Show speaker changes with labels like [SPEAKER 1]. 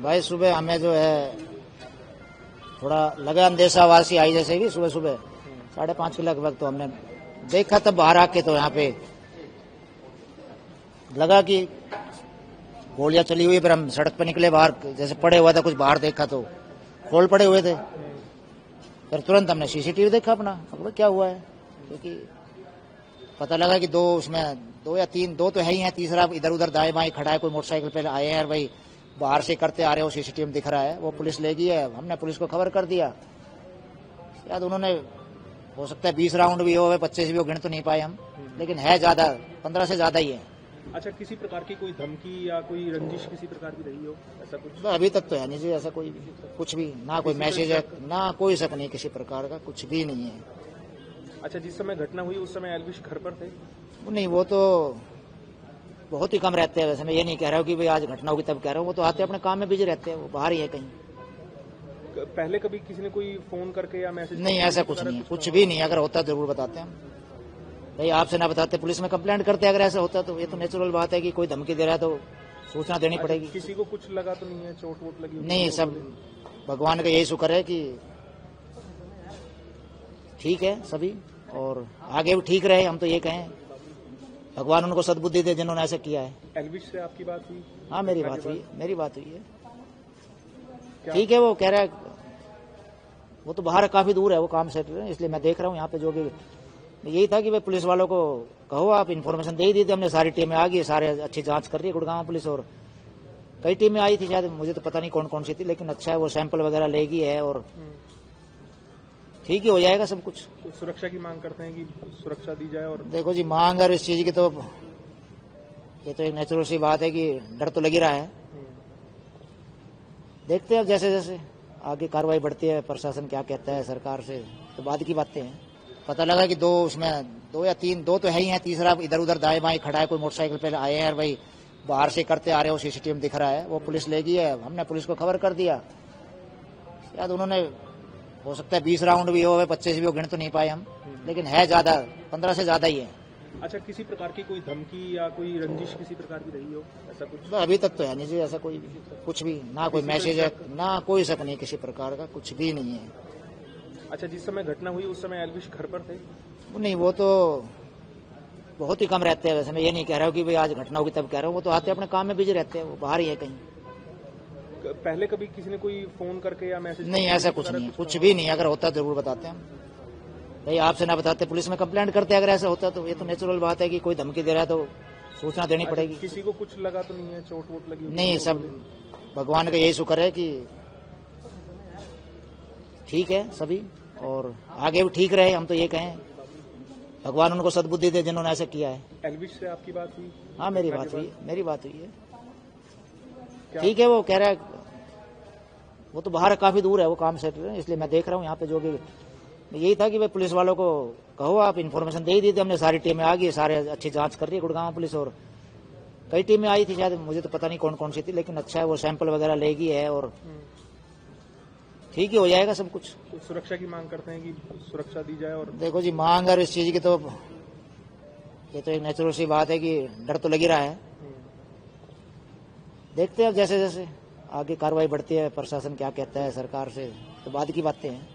[SPEAKER 1] भाई सुबह हमें जो है थोड़ा लगा अंदेशा आवाज सी आई जैसे कि सुबह सुबह 5:30 के लगभग, तो हमने देखा तब बाहर आके तो यहाँ पे लगा कि गोलियां चली हुई। फिर हम सड़क पे निकले बाहर, जैसे पड़े हुआ था कुछ बाहर देखा तो खोल पड़े हुए थे। फिर तुरंत हमने सीसीटीवी देखा अपना, क्या हुआ है, क्योंकि पता लगा कि दो या तीन तो है ही हैं, तीसरा इधर उधर दाएं बाएं खड़ा है, कोई मोटरसाइकिल पे आए हैं भाई, बाहर से करते आ रहे हो, सीसीटीवी में दिख रहा है। वो पुलिस ले गई है, हमने पुलिस को खबर कर दिया। शायद उन्होंने, हो सकता है 20 राउंड भी हो, 25 भी हो, गिन तो नहीं पाए हम, लेकिन है ज्यादा, 15 से ज्यादा ही है।
[SPEAKER 2] अच्छा, किसी प्रकार की कोई धमकी या कोई रंजिश किसी प्रकार की रही हो, ऐसा कुछ?
[SPEAKER 1] अभी तक तो है नहीं जी, ऐसा कोई कुछ भी, ना कोई मैसेज है, ना कोई शक नहीं, किसी प्रकार का कुछ भी नहीं है।
[SPEAKER 2] अच्छा, जिस समय घटना हुई उस समय एल्विश घर पर थे?
[SPEAKER 1] नहीं, वो तो बहुत ही कम रहते हैं। वैसे मैं ये नहीं कह रहा हूँ कि भाई आज घटना होगी तब कह रहा हूँ, वो तो आते अपने काम में बिजी रहते हैं, वो बाहर ही है कहीं।
[SPEAKER 2] पहले कभी किसी ने कोई फोन करके या मैसेज? नहीं,
[SPEAKER 1] ऐसा कुछ नहीं है, कुछ भी नहीं। अगर होता जरूर बताते हम भाई, आपसे ना बताते पुलिस में कंप्लेंट करते। अगर ऐसा होता तो ये तो नेचुरल बात है कि कोई धमकी दे रहा है तो सूचना देनी पड़ेगी।
[SPEAKER 2] किसी को कुछ लगा तो नहीं है, चोट वोट लगी?
[SPEAKER 1] नहीं, सब भगवान का यही शुक्र है कि ठीक है सभी, और आगे भी ठीक रहे। हम तो ये कहें भगवान उनको सद्बुद्धि दे जिन्होंने ऐसा किया है।
[SPEAKER 2] एल्विश से आपकी बात हुई?
[SPEAKER 1] हाँ, मेरी बात हुई है। ठीक है, वो कह रहा है, वो तो बाहर काफी दूर है, वो काम से, इसलिए मैं देख रहा हूँ यहाँ पे। जो भी यही था कि भाई पुलिस वालों को कहो, आप इन्फॉर्मेशन दे ही दी थी हमने, सारी टीमें आ गई, सारे अच्छी जांच कर रही है गुड़गांव पुलिस, और कई टीमें आई थी शायद, मुझे तो पता नहीं कौन कौन सी थी, लेकिन अच्छा है वो सैंपल वगैरह लेगी है और ठीक ही हो जाएगा सब कुछ।
[SPEAKER 2] तो सुरक्षा की मांग करते हैं कि सुरक्षा दी जाए? और
[SPEAKER 1] देखो जी, मांग और इस चीज की तो ये तो एक नेचुरल सी बात है कि डर तो लग ही रहा है। देखते हैं अब जैसे जैसे आगे कार्रवाई बढ़ती है, प्रशासन क्या कहता है सरकार से, तो बाद की बातें हैं। पता लगा कि दो या तीन तो है ही हैं, तीसरा इधर उधर दाएं बाएं खड़ा है, कोई मोटरसाइकिल पे आए हैं भाई, बाहर से करते आ रहे हो, सीसीटीवी में दिख रहा है। वो पुलिस ले गई है, हमने पुलिस को खबर कर दिया। शायद उन्होंने, हो सकता है 20 राउंड भी हो, 25 भी हो, गिन तो नहीं पाए हम, लेकिन है ज्यादा, 15 से ज्यादा ही है।
[SPEAKER 2] अच्छा, किसी प्रकार की कोई धमकी या कोई रंजिश किसी प्रकार की रही हो, ऐसा कुछ?
[SPEAKER 1] अभी तक तो है नहीं जी, ऐसा कोई कुछ भी, ना कोई मैसेज है, ना कोई शक नहीं, किसी प्रकार का कुछ भी नहीं है।
[SPEAKER 2] अच्छा, जिस समय घटना हुई उस समय एल्विश घर पर थे?
[SPEAKER 1] नहीं, वो तो बहुत ही कम रहते हैं। वैसे मैं ये नहीं कह रहा हूँ कि भाई आज घटना होगी तब कह रहा हूँ, वो तो आते अपने काम में बिजी रहते हैं, वो बाहर ही है कहीं।
[SPEAKER 2] पहले कभी किसी ने कोई फोन करके या मैसेज?
[SPEAKER 1] नहीं, ऐसा कुछ नहीं है, कुछ भी नहीं। अगर होता जरूर बताते हम भाई, आपसे ना बताते पुलिस में कंप्लेंट करते। अगर ऐसा होता तो ये तो नेचुरल बात है कि कोई धमकी दे रहा है तो सूचना देनी पड़ेगी।
[SPEAKER 2] किसी को कुछ लगा तो नहीं है, चोट वोट लगी?
[SPEAKER 1] नहीं, सब भगवान का यही शुक्र है कि ठीक है सभी, और आगे भी ठीक रहे। हम तो ये कहें भगवान उनको सद्बुद्धि दे जिन्होंने ऐसा किया है।
[SPEAKER 2] एल्विश से आपकी बात हुई?
[SPEAKER 1] हाँ, मेरी बात हुई है। ठीक है, वो कह रहा है, वो तो बाहर काफी दूर है, वो काम से, इसलिए मैं देख रहा हूँ यहाँ पे। जो भी यही था कि भाई पुलिस वालों को कहो, आप इन्फॉर्मेशन दे ही दी थी हमने, सारी टीमें आ गई, सारे अच्छी जांच कर रही है गुड़गांव पुलिस, और कई टीमें आई थी शायद, मुझे तो पता नहीं कौन कौन सी थी, लेकिन अच्छा है वो सैंपल वगैरह लेगी है और ठीक ही हो जाएगा सब कुछ।
[SPEAKER 2] तो सुरक्षा की मांग करते हैं कि सुरक्षा दी जाए? और
[SPEAKER 1] देखो जी, मांग और इस चीज की तो ये तो एक नेचुरल सी बात है कि डर तो लग ही रहा है। देखते हैं अब जैसे जैसे आगे कार्रवाई बढ़ती है, प्रशासन क्या कहता है सरकार से, तो बाद की बातें हैं।